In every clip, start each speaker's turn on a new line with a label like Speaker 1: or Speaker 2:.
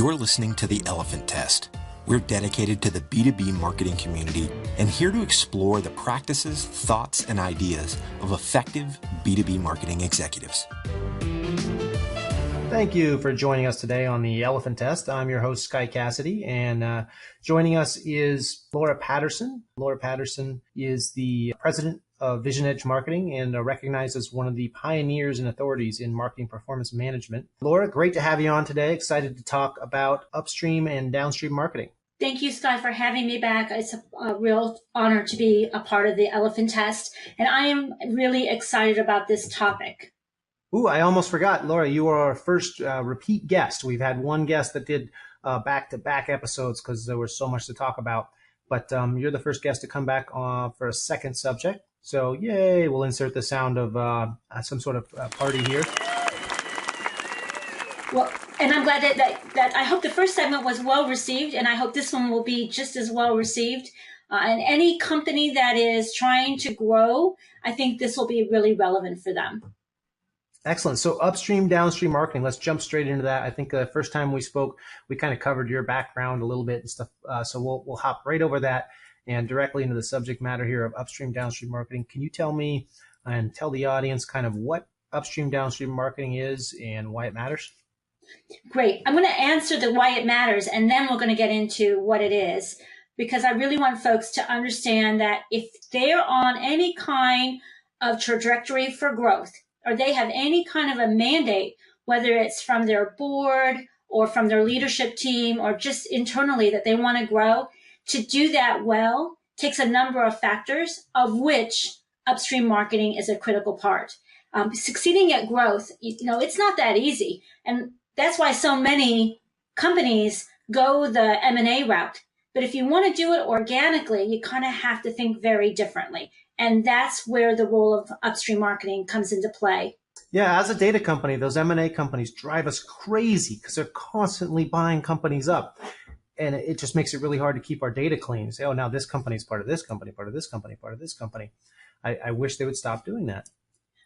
Speaker 1: You're listening to The Elephant Test. We're dedicated to the B2B marketing community and here to explore the practices, thoughts, and ideas of effective B2B marketing executives.
Speaker 2: Thank you for joining us today on The Elephant Test. I'm your host, Sky Cassidy, and joining us is Laura Patterson. Laura Patterson is the president of Vision Edge Marketing and recognized as one of the pioneers and authorities in marketing performance management. Laura, great to have you on today. Excited to talk about upstream and downstream marketing.
Speaker 3: Thank you, Sky, for having me back. It's a real honor to be a part of the Elephant Test, and I am really excited about this topic.
Speaker 2: Ooh, I almost forgot. Laura, you are our first repeat guest. We've had one guest that did back-to-back episodes because there was so much to talk about. But you're the first guest to come back for a second subject. So yay, we'll insert the sound of some sort of party here.
Speaker 3: Well, and I'm glad that I hope the first segment was well received, and I hope this one will be just as well received. And any company that is trying to grow, I think this will be really relevant for them.
Speaker 2: Excellent. So upstream, downstream marketing, let's jump straight into that. I think the first time we spoke, we kind of covered your background a little bit and stuff. So we'll hop right over that and directly into the subject matter here of upstream, downstream marketing. Can you tell me and tell the audience kind of what upstream, downstream marketing is and why it matters?
Speaker 3: Great. I'm going to answer the why it matters, and then we're going to get into what it is, because I really want folks to understand that if they're on any kind of trajectory for growth, or they have any kind of a mandate, whether it's from their board or from their leadership team or just internally that they want to grow, to do that well takes a number of factors, of which upstream marketing is a critical part. Succeeding at growth, it's not that easy. And that's why so many companies go the M&A route. But if you want to do it organically, you kind of have to think very differently. And that's where the role of upstream marketing comes into play.
Speaker 2: Yeah, as a data company, those M&A companies drive us crazy because they're constantly buying companies up. And it just makes it really hard to keep our data clean. Say, oh, now this company is part of this company, part of this company, part of this company. I wish they would stop doing that.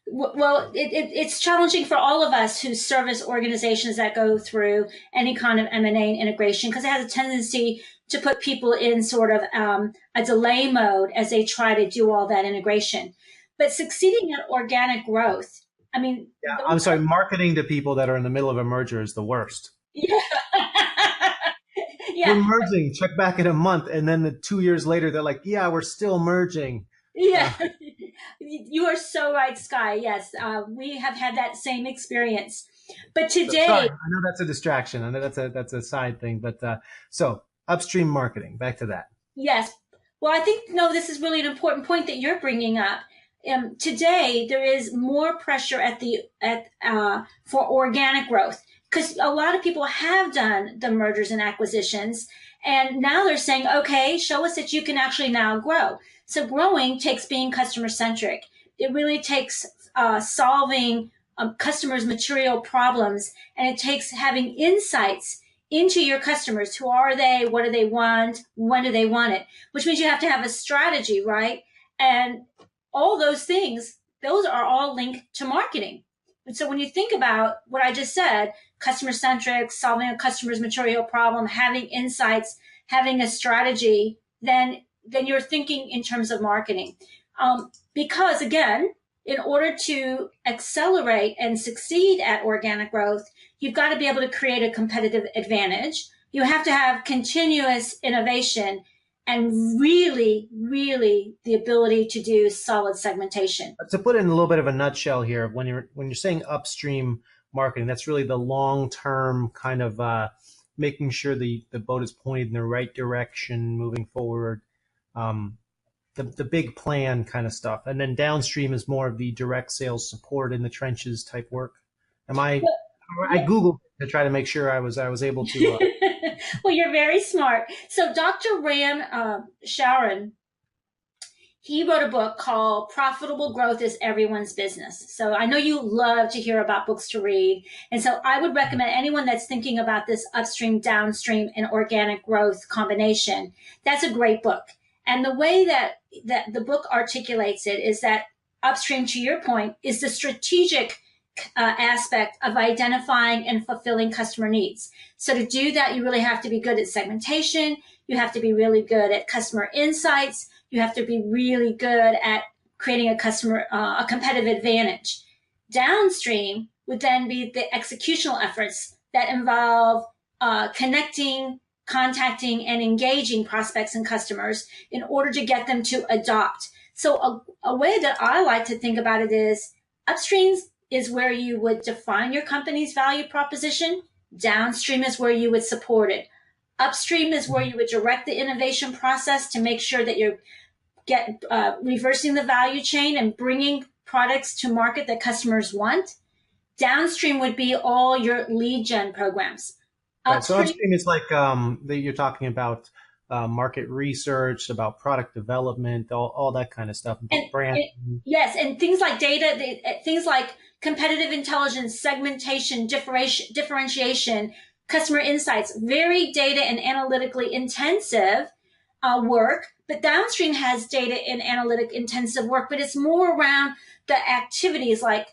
Speaker 3: Well, it's challenging for all of us who service organizations that go through any kind of M&A integration, because it has a tendency to put people in sort of a delay mode as they try to do all that integration. But succeeding at organic growth,
Speaker 2: I'm sorry, marketing to people that are in the middle of a merger is the worst.
Speaker 3: Yeah. Yeah.
Speaker 2: We're merging, check back in a month, and then 2 years later, they're like, yeah, we're still merging.
Speaker 3: Yeah, you are so right, Sky. Yes, we have had that same experience. But today,
Speaker 2: sorry, I know that's a distraction. I know that's a side thing. But so upstream marketing, back to that.
Speaker 3: Yes. Well, I think this is really an important point that you're bringing up. Today, there is more pressure for organic growth, because a lot of people have done the mergers and acquisitions, and now they're saying, okay, show us that you can actually now grow. So growing takes being customer-centric. It really takes solving customers' material problems, and it takes having insights into your customers. Who are they? What do they want? When do they want it? Which means you have to have a strategy, right? And all those things, those are all linked to marketing. And so when you think about what I just said, customer-centric, solving a customer's material problem, having insights, having a strategy, then you're thinking in terms of marketing. Because again, in order to accelerate and succeed at organic growth, you've got to be able to create a competitive advantage. You have to have continuous innovation and really, really the ability to do solid segmentation.
Speaker 2: To put it in a little bit of a nutshell here, when you're saying upstream marketing, that's really the long-term kind of making sure the boat is pointed in the right direction, moving forward. The big plan kind of stuff. And then downstream is more of the direct sales support in the trenches type work. I Googled to try to make sure I was able to.
Speaker 3: Well, you're very smart. So Dr. Ram Sharon, he wrote a book called Profitable Growth is Everyone's Business. So I know you love to hear about books to read. And so I would recommend anyone that's thinking about this upstream, downstream, and organic growth combination, that's a great book. And the way that the book articulates it is that upstream, to your point, is the strategic aspect of identifying and fulfilling customer needs. So to do that, you really have to be good at segmentation. You have to be really good at customer insights. You have to be really good at creating a competitive advantage. Downstream would then be the executional efforts that involve connecting, contacting, and engaging prospects and customers in order to get them to adopt. So a way that I like to think about it is upstream is where you would define your company's value proposition. Downstream is where you would support it. Upstream is where you would direct the innovation process to make sure that you're reversing the value chain and bringing products to market that customers want. Downstream would be all your lead gen programs.
Speaker 2: Right, so upstream is like you're talking about market research, about product development, all that kind of stuff.
Speaker 3: Yes, and things like data, things like competitive intelligence, segmentation, differentiation, customer insights, very data and analytically intensive work. But downstream has data and analytic intensive work, but it's more around the activities like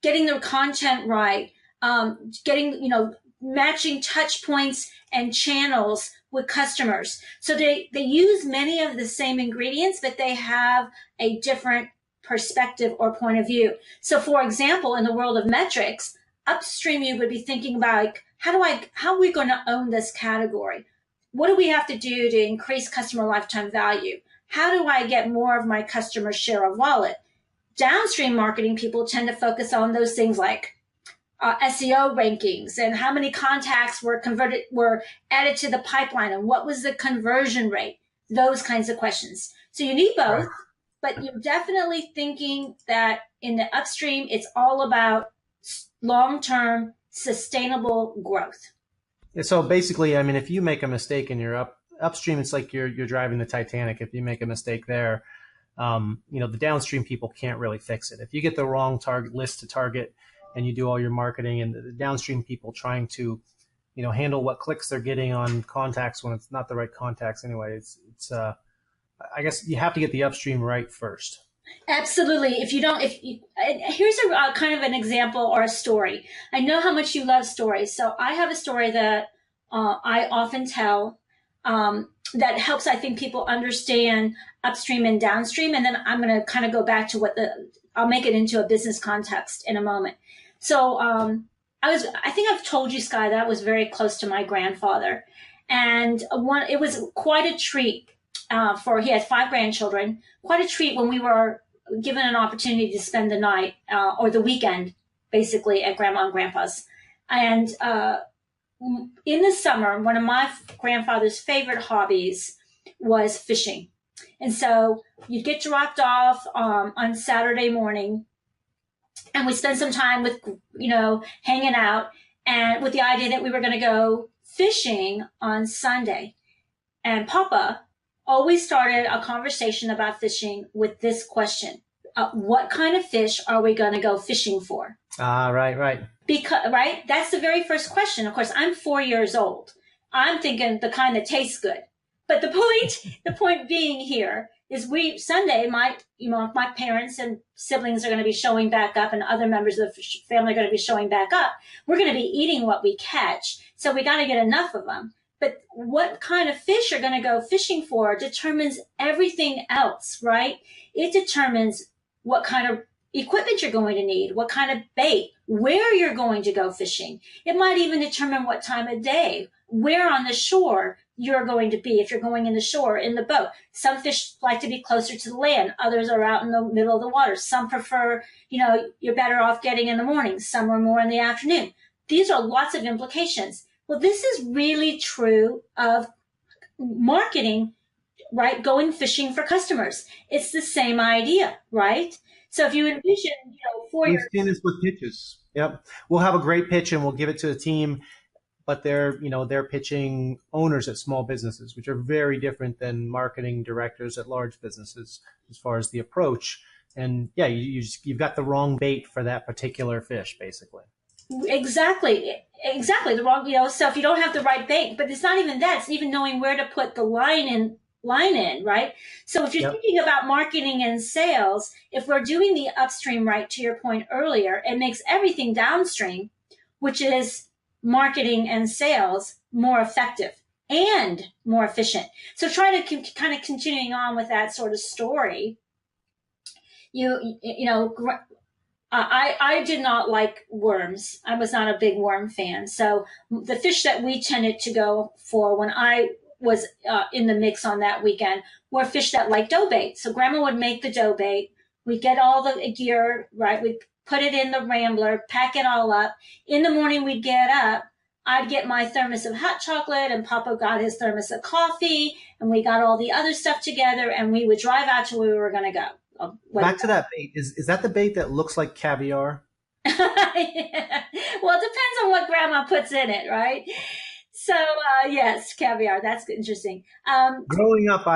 Speaker 3: getting the content right, matching touch points and channels with customers. So they use many of the same ingredients, but they have a different perspective or point of view. So for example, in the world of metrics, upstream, you would be thinking about like, how are we going to own this category? What do we have to do to increase customer lifetime value? How do I get more of my customer share of wallet? Downstream marketing people tend to focus on those things like SEO rankings and how many contacts were added to the pipeline and what was the conversion rate, those kinds of questions. So you need both, but you're definitely thinking that in the upstream, it's all about long-term sustainable growth.
Speaker 2: So basically, I mean, if you make a mistake in your upstream, it's like you're driving the Titanic. If you make a mistake there, the downstream people can't really fix it. If you get the wrong target list to target and you do all your marketing, and the downstream people trying to, handle what clicks they're getting on contacts when it's not the right contacts anyway, it's I guess you have to get the upstream right first.
Speaker 3: Absolutely. Here's a kind of an example or a story. I know how much you love stories. So I have a story that I often tell that helps, I think, people understand upstream and downstream. And then I'm going to kind of go back to I'll make it into a business context in a moment. So I think I've told you, Sky, that I was very close to my grandfather. And it was quite a treat. He had 5 grandchildren, quite a treat when we were given an opportunity to spend the night or the weekend, basically, at Grandma and Grandpa's. And in the summer, one of my grandfather's favorite hobbies was fishing. And so you'd get dropped off on Saturday morning, and we'd spend some time with, hanging out, and with the idea that we were going to go fishing on Sunday. And Papa always started a conversation about fishing with this question. What kind of fish are we going to go fishing for?
Speaker 2: Right.
Speaker 3: Right? That's the very first question. Of course, I'm 4 years old. I'm thinking the kind that tastes good. But the point being here is Sunday, my parents and siblings are going to be showing back up, and other members of the family are going to be showing back up. We're going to be eating what we catch. So we got to get enough of them. But what kind of fish you're going to go fishing for determines everything else, right? It determines what kind of equipment you're going to need, what kind of bait, where you're going to go fishing. It might even determine what time of day, where on the shore you're going to be if you're going in the shore in the boat. Some fish like to be closer to the land. Others are out in the middle of the water. Some prefer, you're better off getting in the morning. Some are more in the afternoon. These are lots of implications. Well, this is really true of marketing, right? Going fishing for customers. It's the same idea, right? So if you envision, 4 years.
Speaker 2: We've seen this with pitches. Yep. We'll have a great pitch and we'll give it to the team, but they're pitching owners at small businesses, which are very different than marketing directors at large businesses as far as the approach. And yeah, you've got the wrong bait for that particular fish, basically.
Speaker 3: Exactly. The wrong, so if you don't have the right bait, but it's not even that, it's even knowing where to put the line line in, right? So if you're thinking about marketing and sales, if we're doing the upstream right, to your point earlier, it makes everything downstream, which is marketing and sales, more effective and more efficient. So try to kind of continuing on with that sort of story. I did not like worms. I was not a big worm fan. So the fish that we tended to go for when I was in the mix on that weekend were fish that like dough bait. So grandma would make the dough bait. We'd get all the gear, right? We'd put it in the Rambler, pack it all up. In the morning, we'd get up. I'd get my thermos of hot chocolate, and Papa got his thermos of coffee, and we got all the other stuff together, and we would drive out to where we were going to go.
Speaker 2: Back to that bait. Is that the bait that looks like caviar?
Speaker 3: Yeah. Well, it depends on what grandma puts in it, right? So yes, caviar. That's interesting.
Speaker 2: Growing up,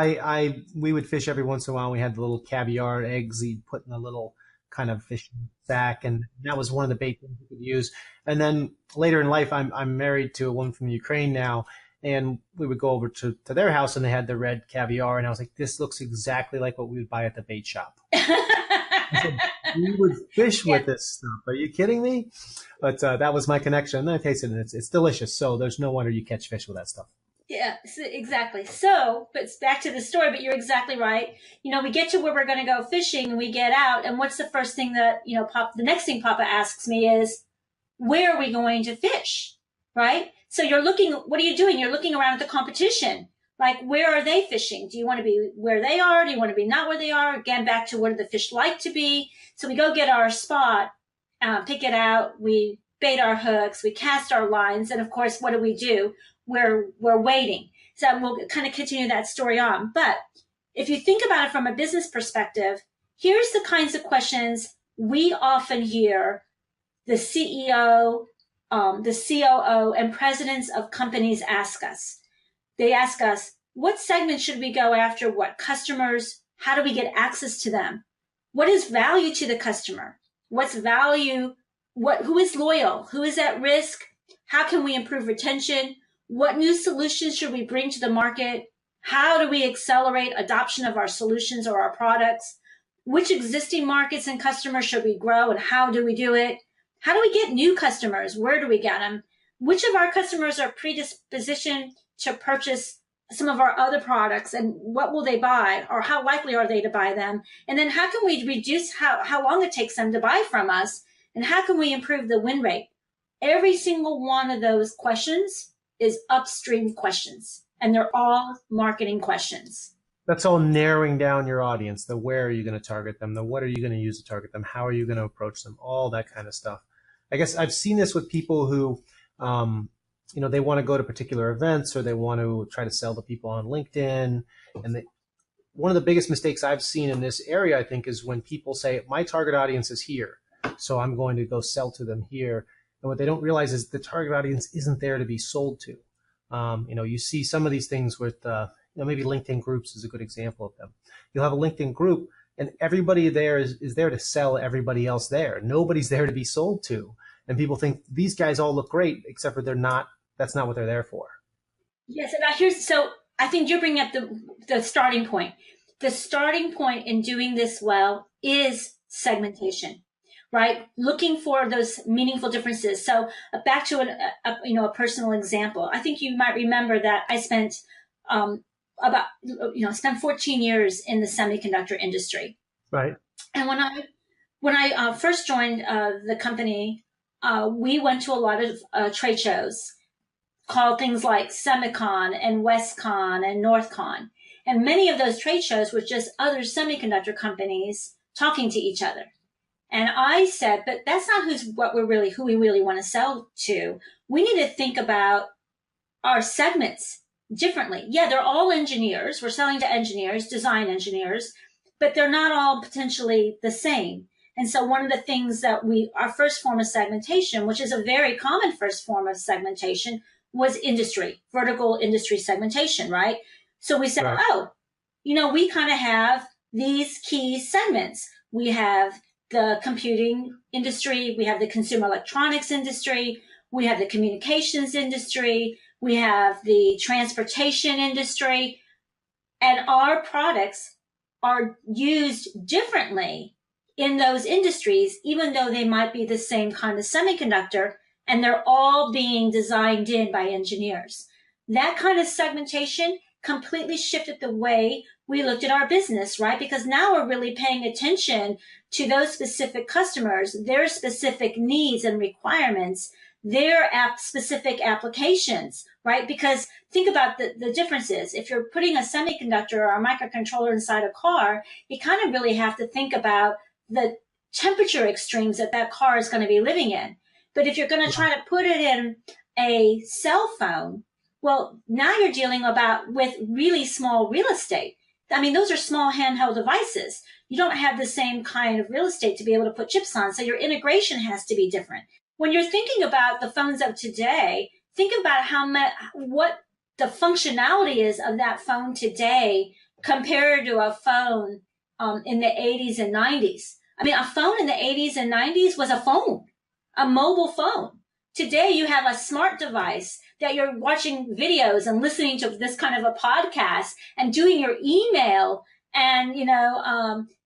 Speaker 2: we would fish every once in a while. We had the little caviar eggs you'd put in a little kind of fishing sack, and that was one of the bait things you could use. And then later in life, I'm married to a woman from Ukraine now, and we would go over to their house, and they had the red caviar, and I was like, this looks exactly like what we would buy at the bait shop. I said, we would fish with this stuff. Are you kidding me? But that was my connection. And then I tasted it. It's delicious. So there's no wonder you catch fish with that stuff.
Speaker 3: Yeah, exactly. So, but it's back to the story, but you're exactly right. We get to where we're going to go fishing, and we get out, and what's the first thing that, the next thing Papa asks me is, where are we going to fish? Right? So you're looking, what are you doing? You're looking around at the competition. Like, where are they fishing? Do you want to be where they are? Do you want to be not where they are? Again, back to what do the fish like to be? So we go get our spot, pick it out. We bait our hooks. We cast our lines. And of course, what do? We're waiting. So we'll kind of continue that story on. But if you think about it from a business perspective, here's the kinds of questions we often hear the CEO, the COO, and presidents of companies ask us. They ask us, what segment should we go after? What customers? How do we get access to them? What is value to the customer? What's value? Who is loyal? Who is at risk? How can we improve retention? What new solutions should we bring to the market? How do we accelerate adoption of our solutions or our products? Which existing markets and customers should we grow, and how do we do it? How do we get new customers? Where do we get them? Which of our customers are predispositioned to purchase some of our other products, and what will they buy, or how likely are they to buy them? And then how can we reduce how long it takes them to buy from us, and how can we improve the win rate? Every single one of those questions is upstream questions, and they're all marketing questions.
Speaker 2: That's all narrowing down your audience. The where are you going to target them? The what are you going to use to target them? How are you going to approach them? All that kind of stuff. I guess I've seen this with people who, they want to go to particular events, or they want to try to sell to people on LinkedIn. And one of the biggest mistakes I've seen in this area, I think, is when people say, my target audience is here, so I'm going to go sell to them here. And what they don't realize is the target audience isn't there to be sold to. You see some of these things with, maybe LinkedIn groups is a good example of them. You'll have a LinkedIn group, and everybody there is there to sell everybody else there. Nobody's there to be sold to. And people think these guys all look great, except for they're not. That's not what they're there for.
Speaker 3: Yes, and so I think you're bringing up the starting point. The starting point in doing this well is segmentation, right? Looking for those meaningful differences. So back to a personal example. I think you might remember that I spent spent 14 years in the semiconductor industry.
Speaker 2: Right.
Speaker 3: And when I first joined the company, we went to a lot of trade shows called things like Semicon and WestCon and NorthCon. And many of those trade shows were just other semiconductor companies talking to each other. And I said, but that's not who we really want to sell to. We need to think about our segments differently. Yeah, they're all engineers. We're selling to engineers, design engineers, but they're not all potentially the same. And so one of the things that our first form of segmentation, which is a very common first form of segmentation, was vertical industry segmentation, right? So we said, right. We kind of have these key segments. We have the computing industry. We have the consumer electronics industry. We have the communications industry. We have the transportation industry. And our products are used differently in those industries, even though they might be the same kind of semiconductor, and they're all being designed in by engineers. That kind of segmentation completely shifted the way we looked at our business, right? Because now we're really paying attention to those specific customers, their specific needs and requirements, their specific applications, right? Because think about the differences. If you're putting a semiconductor or a microcontroller inside a car, you kind of really have to think about the temperature extremes that that car is going to be living in. But if you're going to try to put it in a cell phone, well, now you're dealing with really small real estate. I mean, those are small handheld devices. You don't have the same kind of real estate to be able to put chips on, so your integration has to be different. When you're thinking about the phones of today, think about what the functionality is of that phone today compared to a phone in the 80s and 90s. I mean, a phone in the 80s and 90s was a phone, a mobile phone. Today, you have a smart device that you're watching videos and listening to this kind of a podcast and doing your email and,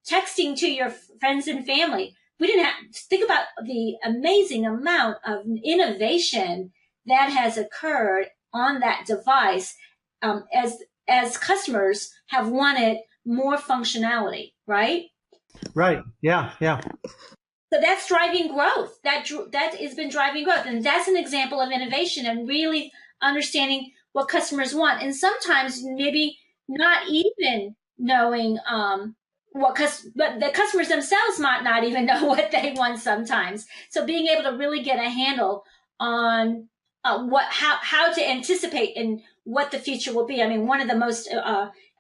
Speaker 3: texting to your friends and family. We didn't have to think about the amazing amount of innovation that has occurred on that device as customers have wanted more functionality, right?
Speaker 2: Right. Yeah. Yeah.
Speaker 3: So that's driving growth. That has been driving growth. And that's an example of innovation and really understanding what customers want. And sometimes maybe not even knowing but the customers themselves might not even know what they want sometimes. So being able to really get a handle on how to anticipate and what the future will be. I mean, one of the most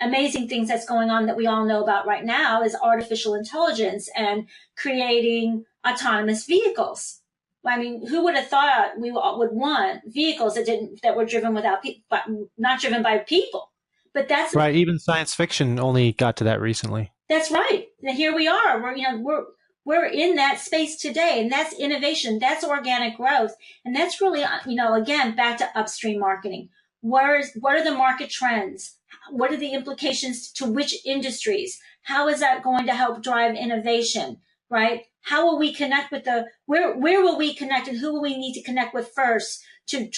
Speaker 3: amazing things that's going on that we all know about right now is artificial intelligence and creating autonomous vehicles. I mean, who would have thought we would want vehicles that were driven but not driven by people? But that's
Speaker 4: right. Even science fiction only got to that recently.
Speaker 3: That's right. And here we are. We're in that space today, and that's innovation. That's organic growth, and that's really again back to upstream marketing. What are the market trends? What are the implications to which industries? How is that going to help drive innovation? Right? How will we connect with where will we connect, and who will we need to connect with first to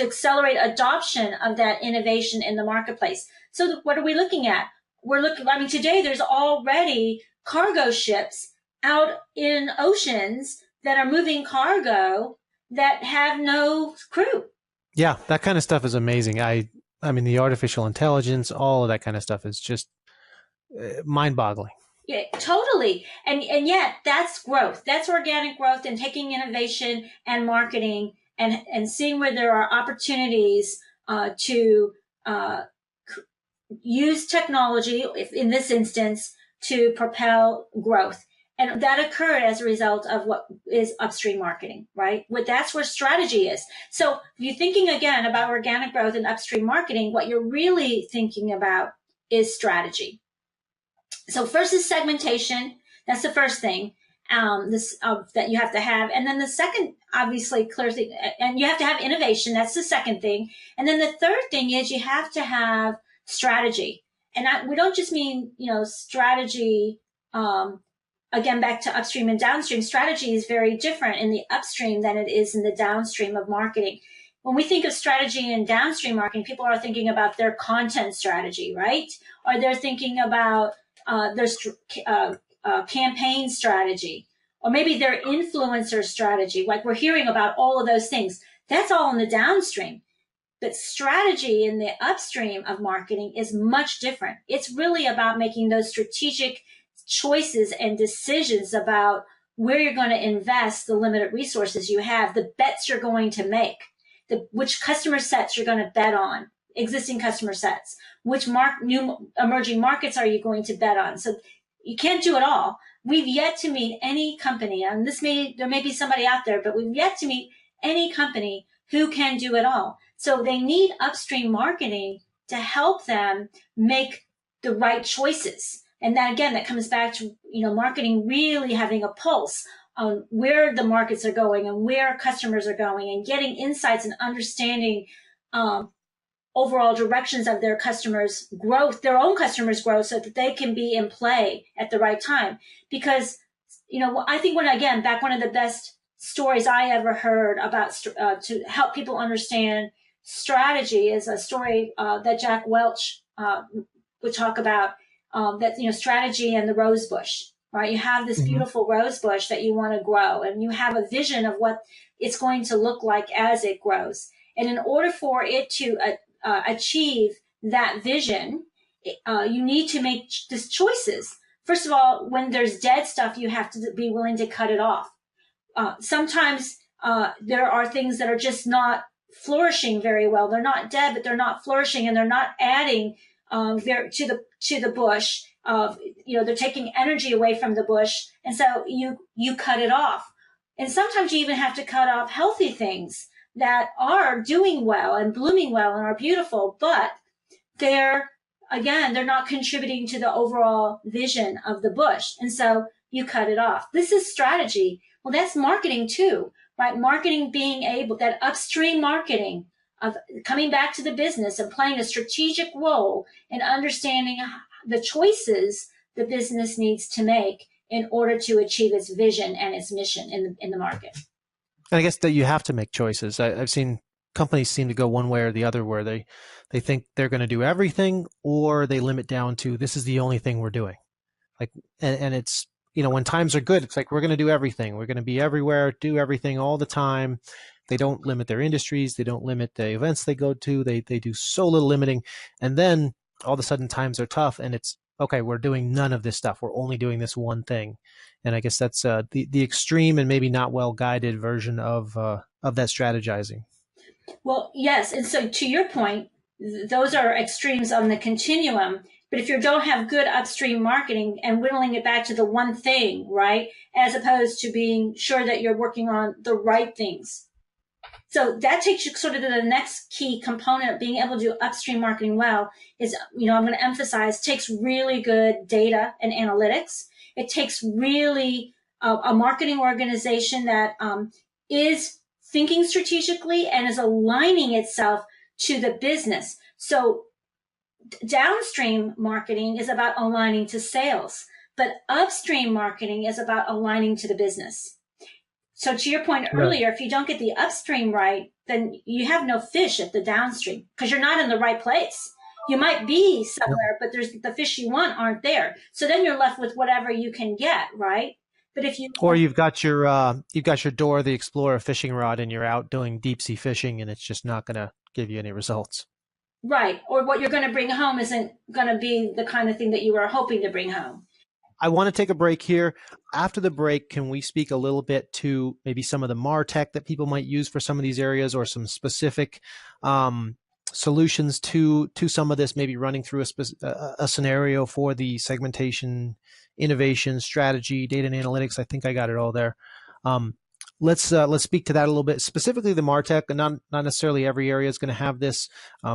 Speaker 3: accelerate adoption of that innovation in the marketplace? So what are we looking at? Today there's already cargo ships out in oceans that are moving cargo that have no crew.
Speaker 4: Yeah, that kind of stuff is amazing. I mean, the artificial intelligence, all of that kind of stuff is just mind-boggling.
Speaker 3: Yeah, totally. And yet that's growth. That's organic growth, and taking innovation and marketing and seeing where there are opportunities to use technology, in this instance, to propel growth. And that occurred as a result of what is upstream marketing, right? That's where strategy is. So if you're thinking again about organic growth and upstream marketing, what you're really thinking about is strategy. So first is segmentation. That's the first thing that you have to have. And then the second, obviously, clear thing, and you have to have innovation. That's the second thing. And then the third thing is you have to have strategy. And we don't just mean, strategy, again, back to upstream and downstream. Strategy is very different in the upstream than it is in the downstream of marketing. When we think of strategy in downstream marketing, people are thinking about their content strategy, right? Or they're thinking about their campaign strategy, or maybe their influencer strategy. Like we're hearing about all of those things. That's all in the downstream. But strategy in the upstream of marketing is much different. It's really about making those strategic choices and decisions about where you're going to invest the limited resources you have, the bets you're going to make, which customer sets you're going to bet on, existing customer sets, which new emerging markets are you going to bet on. So you can't do it all. We've yet to meet any company, and there may be somebody out there, but we've yet to meet any company who can do it all. So they need upstream marketing to help them make the right choices. And that, again, that comes back to, marketing really having a pulse on where the markets are going and where customers are going, and getting insights and understanding all overall directions of their customers' growth, their own customers' growth, so that they can be in play at the right time. Because, I think one of the best stories I ever heard about to help people understand strategy is a story that Jack Welch would talk about, that, strategy and the rose bush, right? You have this beautiful rose bush that you want to grow, and you have a vision of what it's going to look like as it grows. And in order for it to achieve that vision, you need to make these choices. First of all, when there's dead stuff, you have to be willing to cut it off. Sometimes there are things that are just not flourishing very well. They're not dead, but they're not flourishing, and they're not adding to the bush. They're taking energy away from the bush, and so you cut it off. And sometimes you even have to cut off healthy things that are doing well and blooming well and are beautiful, but they're not contributing to the overall vision of the bush. And so you cut it off. This is strategy. Well, that's marketing too, right? Marketing being able, that upstream marketing of coming back to the business and playing a strategic role in understanding the choices the business needs to make in order to achieve its vision and its mission in the market.
Speaker 4: And I guess that you have to make choices. I've seen companies seem to go one way or the other, where they think they're going to do everything, or they limit down to, this is the only thing we're doing. And it's, when times are good, it's like, we're going to do everything. We're going to be everywhere, do everything all the time. They don't limit their industries. They don't limit the events they go to. They do so little limiting. And then all of a sudden times are tough, and it's, okay, we're doing none of this stuff. We're only doing this one thing. And I guess that's the extreme and maybe not well-guided version of that strategizing.
Speaker 3: Well, yes. And so to your point, those are extremes on the continuum. But if you don't have good upstream marketing and whittling it back to the one thing, right, as opposed to being sure that you're working on the right things. So that takes you sort of to the next key component of being able to do upstream marketing well is, I'm going to emphasize, takes really good data and analytics. It takes really a marketing organization that is thinking strategically and is aligning itself to the business. So downstream marketing is about aligning to sales, but upstream marketing is about aligning to the business. So to your point earlier, if you don't get the upstream right, then you have no fish at the downstream because you're not in the right place. You might be somewhere, but the fish you want aren't there. So then you're left with whatever you can get, right? But if you
Speaker 4: you've got your Dora the Explorer fishing rod, and you're out doing deep sea fishing, and it's just not going to give you any results.
Speaker 3: Right. Or what you're going to bring home isn't going to be the kind of thing that you were hoping to bring home.
Speaker 4: I want to take a break here. After the break, can we speak a little bit to maybe some of the MarTech that people might use for some of these areas, or some specific solutions to some of this, maybe running through a scenario for the segmentation, innovation, strategy, data and analytics? I think I got it all there. Let's speak to that a little bit, specifically the MarTech. And not necessarily every area is going to have this.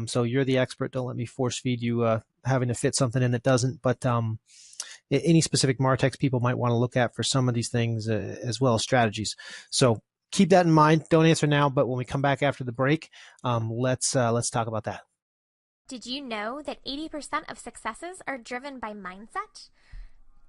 Speaker 4: So you're the expert. Don't let me force feed you having to fit something in that doesn't. But any specific MarTechs people might want to look at for some of these things, as well as strategies. So keep that in mind. Don't answer now, but when we come back after the break, let's talk about that.
Speaker 5: Did you know that 80% of successes are driven by mindset?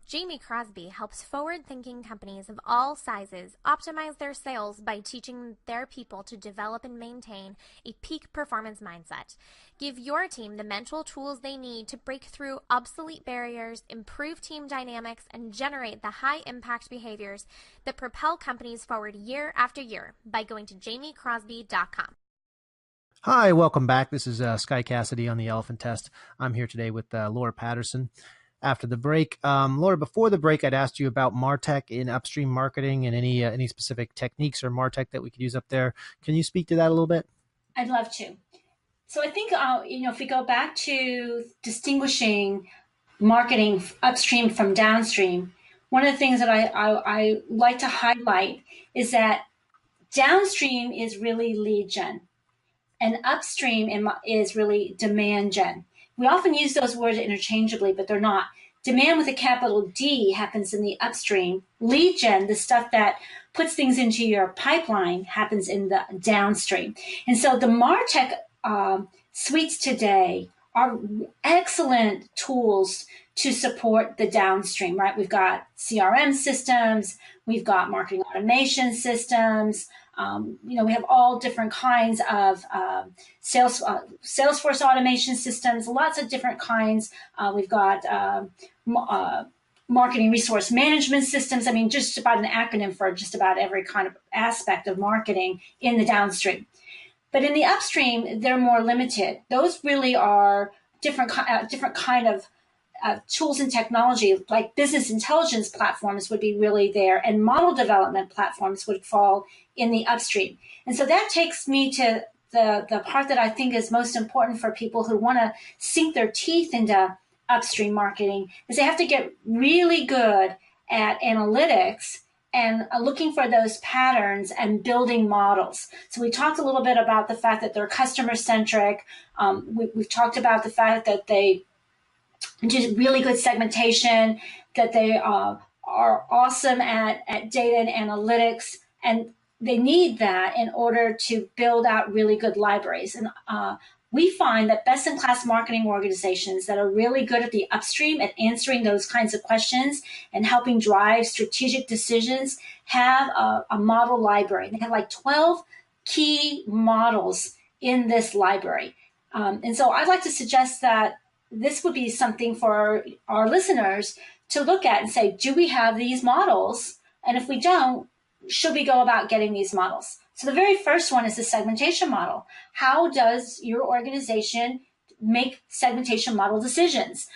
Speaker 5: Jamie Crosby helps forward-thinking companies of all sizes optimize their sales by teaching their people to develop and maintain a peak performance mindset. Give your team the mental tools they need to break through obsolete barriers, improve team dynamics, and generate the high-impact behaviors that propel companies forward year after year by going to jamiecrosby.com.
Speaker 4: Hi, welcome back. This is Sky Cassidy on the Elephant Test. I'm here today with Laura Patterson. After the break, Laura, before the break, I'd asked you about MarTech in upstream marketing and any specific techniques or MarTech that we could use up there. Can you speak to that a little bit?
Speaker 3: I'd love to. So I think, if we go back to distinguishing marketing upstream from downstream, one of the things that I like to highlight is that downstream is really lead gen, and upstream is really demand gen. We often use those words interchangeably, but they're not. Demand with a capital D happens in the upstream. Lead gen, the stuff that puts things into your pipeline, happens in the downstream. And so the MarTech suites today are excellent tools to support the downstream, right? We've got CRM systems, we've got marketing automation systems. We have all different kinds of Salesforce automation systems, lots of different kinds. We've got marketing resource management systems. I mean, just about an acronym for just about every kind of aspect of marketing in the downstream. But in the upstream, they're more limited. Those really are different kind of tools and technology, like business intelligence platforms would be really there, and model development platforms would fall in the upstream. And so that takes me to the part that I think is most important for people who want to sink their teeth into upstream marketing, is they have to get really good at analytics and looking for those patterns and building models. So we talked a little bit about the fact that they're customer-centric. We've talked about the fact that they do really good segmentation, that they are awesome at data and analytics, and they need that in order to build out really good libraries. And we find that best-in-class marketing organizations that are really good at the upstream at answering those kinds of questions and helping drive strategic decisions have a model library. They have like 12 key models in this library. And so I'd like to suggest that this would be something for our listeners to look at and say, do we have these models? And if we don't, should we go about getting these models? So the very first one is the segmentation model. How does your organization make segmentation model decisions?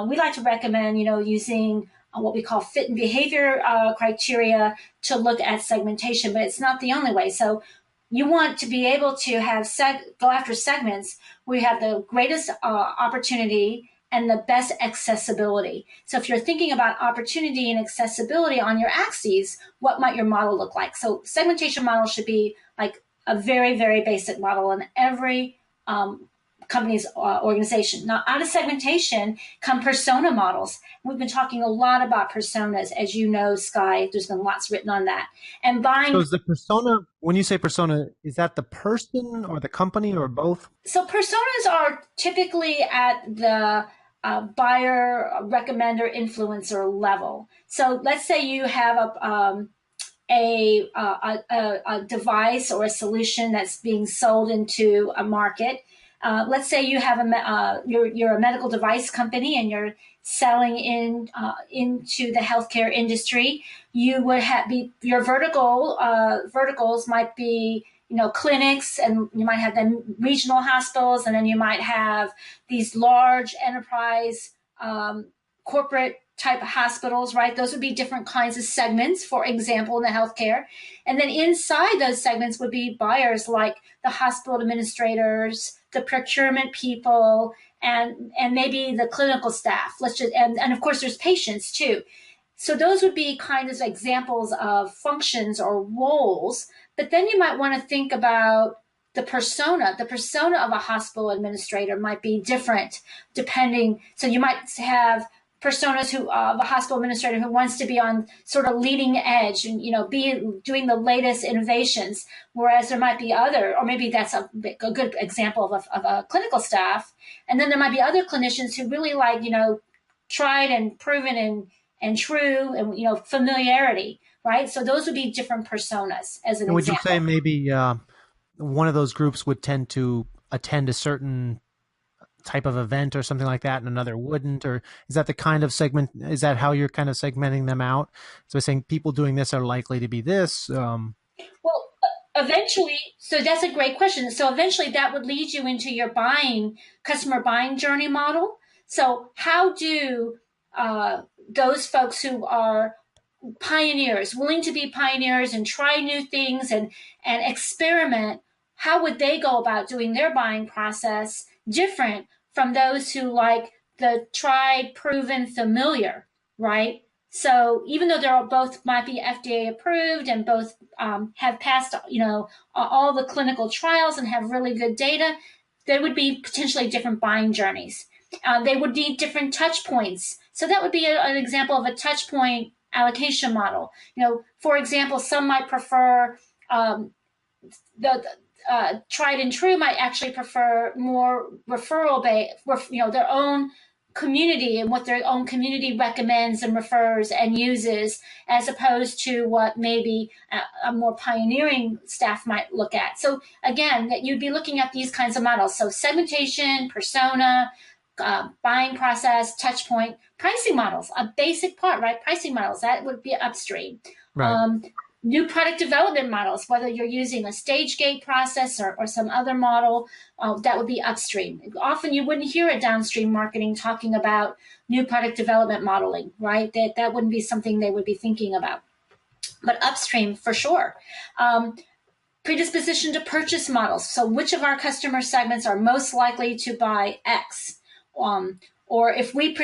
Speaker 3: We like to recommend, using what we call fit and behavior criteria to look at segmentation, but it's not the only way. So you want to be able to have go after segments where you have the greatest opportunity and the best accessibility. So if you're thinking about opportunity and accessibility on your axes, what might your model look like? So segmentation model should be like a very, very basic model in every company's organization. Now, out of segmentation come persona models. We've been talking a lot about personas. As you know, Sky, there's been lots written on that. And
Speaker 4: So is the persona, when you say persona, is that the person or the company or both?
Speaker 3: So personas are typically at the buyer, recommender, influencer level. So let's say you have a device or a solution that's being sold into a market. Let's say you have you're a medical device company and you're selling into the healthcare industry. You would your verticals might be clinics, and you might have them regional hospitals, and then you might have these large enterprise corporate type of hospitals, right? Those would be different kinds of segments, for example, in the healthcare. And then inside those segments would be buyers like the hospital administrators, the procurement people, and maybe the clinical staff. And of course there's patients too. So those would be kind of examples of functions or roles. But then you might want to think about the persona. The persona of a hospital administrator might be different depending. So you might have personas of a hospital administrator who wants to be on sort of leading edge and be doing the latest innovations, whereas there might be other, or maybe that's a good example of a clinical staff, and then there might be other clinicians who really like tried and proven and true and familiarity, right? So those would be different personas as an example.
Speaker 4: Would you say maybe one of those groups would tend to attend a certain type of event or something like that and another wouldn't? Or is that the kind of segment, is that how you're kind of segmenting them out? So saying people doing this are likely to be this?
Speaker 3: Well, eventually, so that's a great question. So eventually that would lead you into your customer buying journey model. So how do those folks who are pioneers, willing to be pioneers and try new things and experiment, how would they go about doing their buying process different from those who like the tried, proven, familiar, right? So even though they're both might be FDA approved and both have passed, all the clinical trials and have really good data, there would be potentially different buying journeys. They would need different touch points. So that would be an example of a touch point allocation model. For example, some might prefer tried and true might actually prefer more referral based, their own community and what their own community recommends and refers and uses, as opposed to what maybe a more pioneering staff might look at. So again, that you'd be looking at these kinds of models. So segmentation, persona, buying process, touch point, pricing models, a basic part, right? Pricing models, that would be upstream.
Speaker 4: Right.
Speaker 3: New product development models, whether you're using a stage gate process or some other model, that would be upstream. Often you wouldn't hear a downstream marketing talking about new product development modeling, right? That wouldn't be something they would be thinking about. But upstream, for sure. Predisposition to purchase models. So which of our customer segments are most likely to buy X? Or if we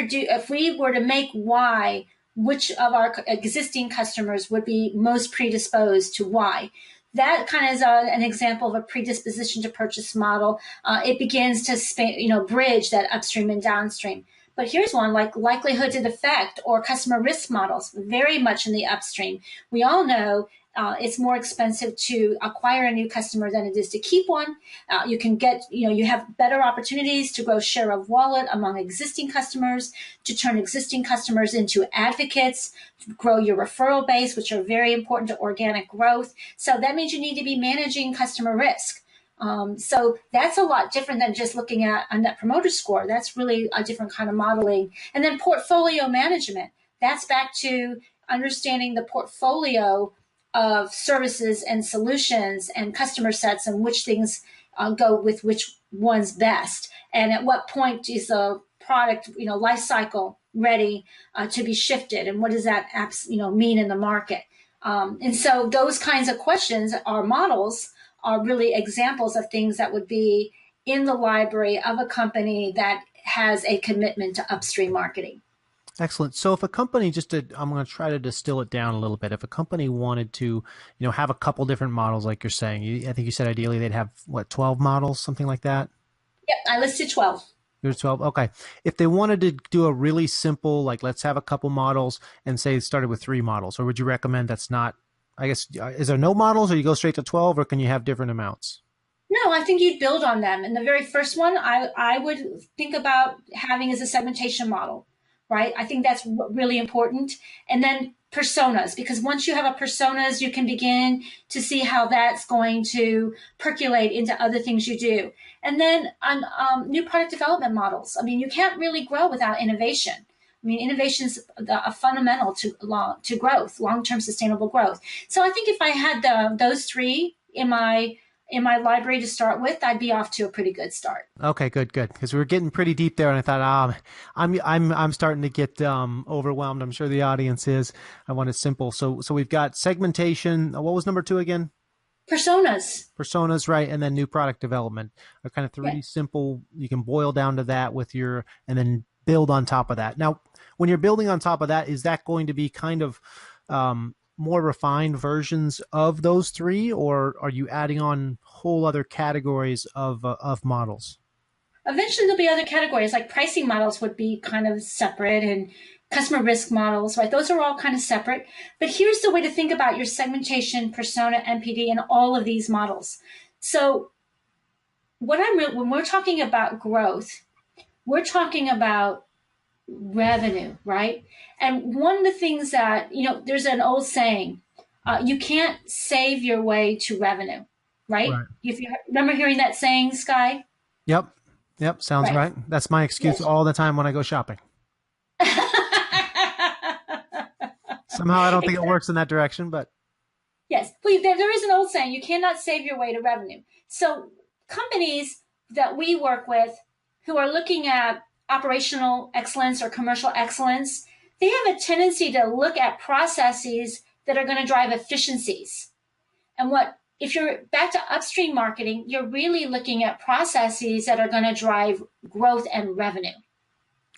Speaker 3: were to make Y, which of our existing customers would be most predisposed to Y? That kind of is an example of a predisposition to purchase model. It begins to bridge that upstream and downstream. But here's one like likelihood to defect or customer risk models, very much in the upstream. We all know it's more expensive to acquire a new customer than it is to keep one. You have better opportunities to grow share of wallet among existing customers, to turn existing customers into advocates, to grow your referral base, which are very important to organic growth. So that means you need to be managing customer risk. So that's a lot different than just looking at a net promoter score. That's really a different kind of modeling. And then portfolio management. That's back to understanding the portfolio of services and solutions and customer sets and which things go with which one's best. And at what point is the product, life cycle ready to be shifted? And what does that mean in the market? And so those kinds of questions, our models are really examples of things that would be in the library of a company that has a commitment to upstream marketing.
Speaker 4: Excellent. So if a company I'm going to try to distill it down a little bit. If a company wanted to, have a couple different models, like you're saying, I think you said ideally they'd have 12 models, something like that.
Speaker 3: Yep. I listed 12.
Speaker 4: There's 12. Okay. If they wanted to do a really simple, like let's have a couple models and say it started with 3 models, or would you recommend that's not, I guess, is there no models or you go straight to 12 or can you have different amounts?
Speaker 3: No, I think you'd build on them. And the very first one I would think about having is a segmentation model. Right? I think that's really important. And then personas, because once you have a personas, you can begin to see how that's going to percolate into other things you do. And then on new product development models. I mean, you can't really grow without innovation. I mean, innovation is a fundamental to growth, long-term sustainable growth. So I think if I had those 3 in my library to start with, I'd be off to a pretty good start.
Speaker 4: Okay, good. Because we were getting pretty deep there, and I thought, I'm starting to get overwhelmed. I'm sure the audience is. I want it simple. So we've got segmentation. What was number 2 again?
Speaker 3: Personas,
Speaker 4: right, and then new product development are kind of 3 simple. You can boil down to that and then build on top of that. Now, when you're building on top of that, is that going to be kind of more refined versions of those 3, or are you adding on whole other categories of models?
Speaker 3: Eventually there'll be other categories, like pricing models would be kind of separate, and customer risk models, right? Those are all kind of separate. But here's the way to think about your segmentation, persona, NPD, and all of these models. So when we're talking about growth, we're talking about revenue, right? And one of the things that, there's an old saying, you can't save your way to revenue, right? If you remember hearing that saying, Sky?
Speaker 4: Yep. Sounds right. That's my excuse all the time when I go shopping. Somehow I don't think it works in that direction, but.
Speaker 3: Yes. Well, there is an old saying, you cannot save your way to revenue. So companies that we work with who are looking at operational excellence or commercial excellence, they have a tendency to look at processes that are going to drive efficiencies. And if you're back to upstream marketing, you're really looking at processes that are going to drive growth and revenue.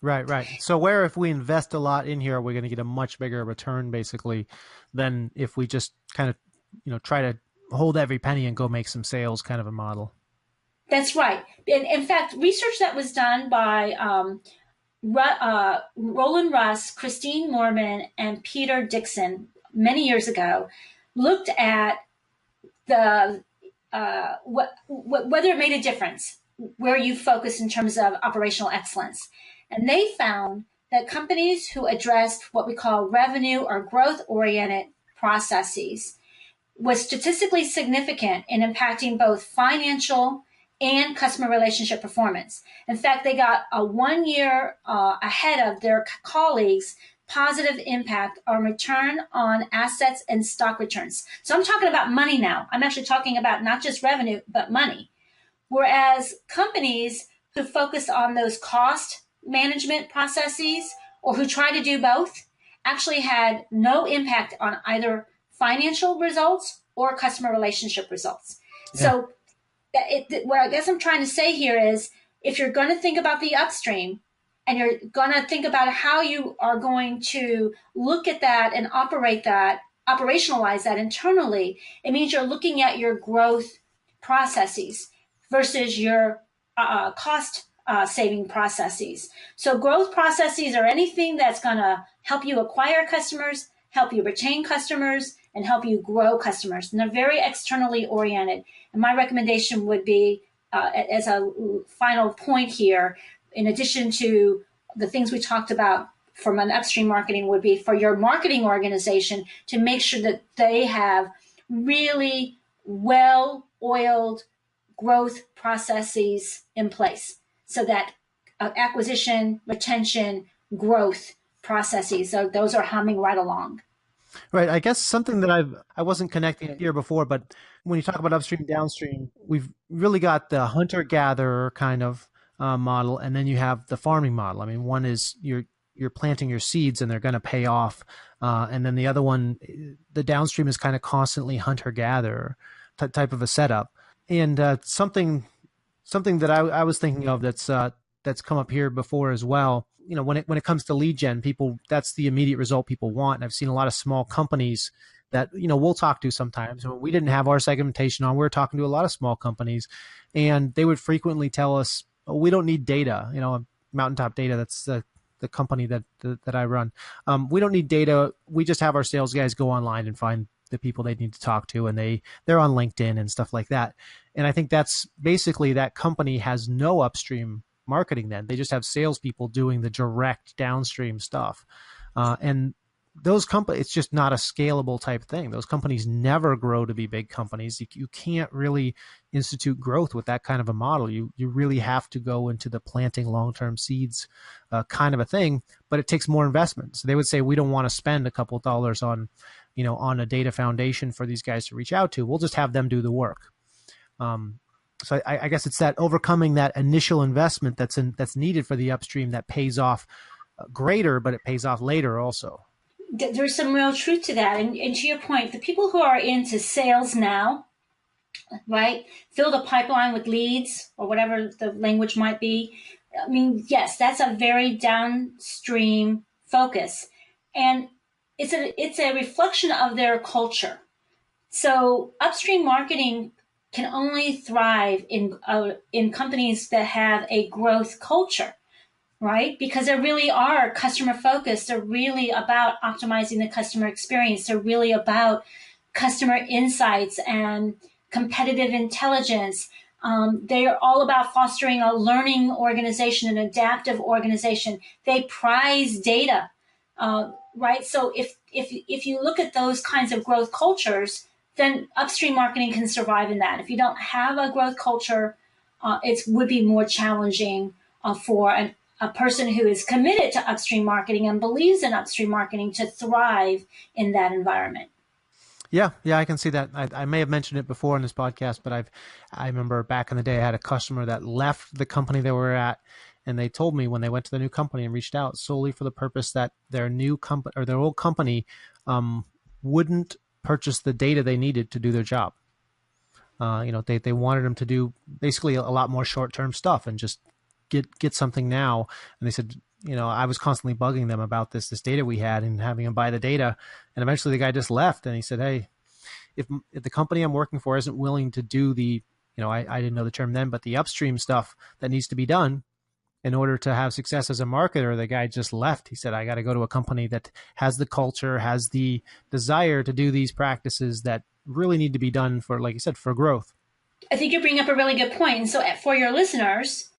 Speaker 4: Right. So if we invest a lot in here, we're going to get a much bigger return, basically, than if we just kind of, try to hold every penny and go make some sales kind of a model.
Speaker 3: That's right. And in fact, research that was done by Roland Russ, Christine Mormon, and Peter Dixon many years ago looked at the whether it made a difference where you focus in terms of operational excellence. And they found that companies who addressed what we call revenue or growth oriented processes was statistically significant in impacting both financial and customer relationship performance. In fact, they got a 1 year ahead of their colleagues positive impact on return on assets and stock returns. So I'm talking about money now. I'm actually talking about not just revenue, but money. Whereas companies who focus on those cost management processes or who try to do both actually had no impact on either financial results or customer relationship results. Yeah. So what I guess I'm trying to say here is if you're going to think about the upstream and you're going to think about how you are going to look at that and operationalize that internally, it means you're looking at your growth processes versus your cost saving processes. So growth processes are anything that's going to help you acquire customers, help you retain customers, and help you grow customers. And they're very externally oriented. And my recommendation would be, as a final point here, in addition to the things we talked about from an upstream marketing, would be for your marketing organization to make sure that they have really well-oiled growth processes in place so that acquisition, retention, growth processes, those are humming right along.
Speaker 4: Right. I guess something that I wasn't connecting it here before, but when you talk about upstream, downstream, we've really got the hunter-gatherer kind of model, and then you have the farming model. I mean, one is you're planting your seeds and they're going to pay off, and then the other one, the downstream, is kind of constantly hunter-gatherer type of a setup. And something that I was thinking of that's come up here before as well. You know, when it comes to lead gen, that's the immediate result people want. And I've seen a lot of small companies that, you know, we'll talk to sometimes. When we didn't have our segmentation on, we were talking to a lot of small companies, and they would frequently tell us, oh, we don't need data. You know, Mountaintop Data, that's the company that I run. We don't need data. We just have our sales guys go online and find the people they need to talk to, and they're on LinkedIn and stuff like that. And I think that's basically, that company has no upstream marketing then. They just have salespeople doing the direct downstream stuff. And those companies, it's just not a scalable type thing. Those companies never grow to be big companies. You can't really institute growth with that kind of a model. You really have to go into the planting long-term seeds kind of a thing, but it takes more investment. So they would say, we don't want to spend a couple dollars on a data foundation for these guys to reach out to. We'll just have them do the work. So I guess it's that overcoming that initial investment that's needed for the upstream that pays off greater, but it pays off later also.
Speaker 3: There's some real truth to that. And to your point, the people who are into sales now, right, fill the pipeline with leads or whatever the language might be. I mean, yes, that's a very downstream focus. And it's a reflection of their culture. So upstream marketing can only thrive in companies that have a growth culture, right? Because they really are customer focused. They're really about optimizing the customer experience. They're really about customer insights and competitive intelligence. They are all about fostering a learning organization, an adaptive organization. They prize data, right? So if you look at those kinds of growth cultures, then upstream marketing can survive in that. If you don't have a growth culture, it would be more challenging for a person who is committed to upstream marketing and believes in upstream marketing to thrive in that environment.
Speaker 4: Yeah, I can see that. I may have mentioned it before in this podcast, but I remember back in the day, I had a customer that left the company they were at, and they told me when they went to the new company and reached out solely for the purpose that their new company or their old company wouldn't purchase the data they needed to do their job. They wanted them to do basically a lot more short-term stuff and just get something now. And they said, I was constantly bugging them about this data we had and having them buy the data. And eventually the guy just left, and he said, hey, if the company I'm working for isn't willing to do the, I didn't know the term then, but the upstream stuff that needs to be done in order to have success as a marketer, the guy just left. He said, I got to go to a company that has the culture, has the desire to do these practices that really need to be done for, like you said, for growth.
Speaker 3: I think you're bringing up a really good point. And so for your listeners,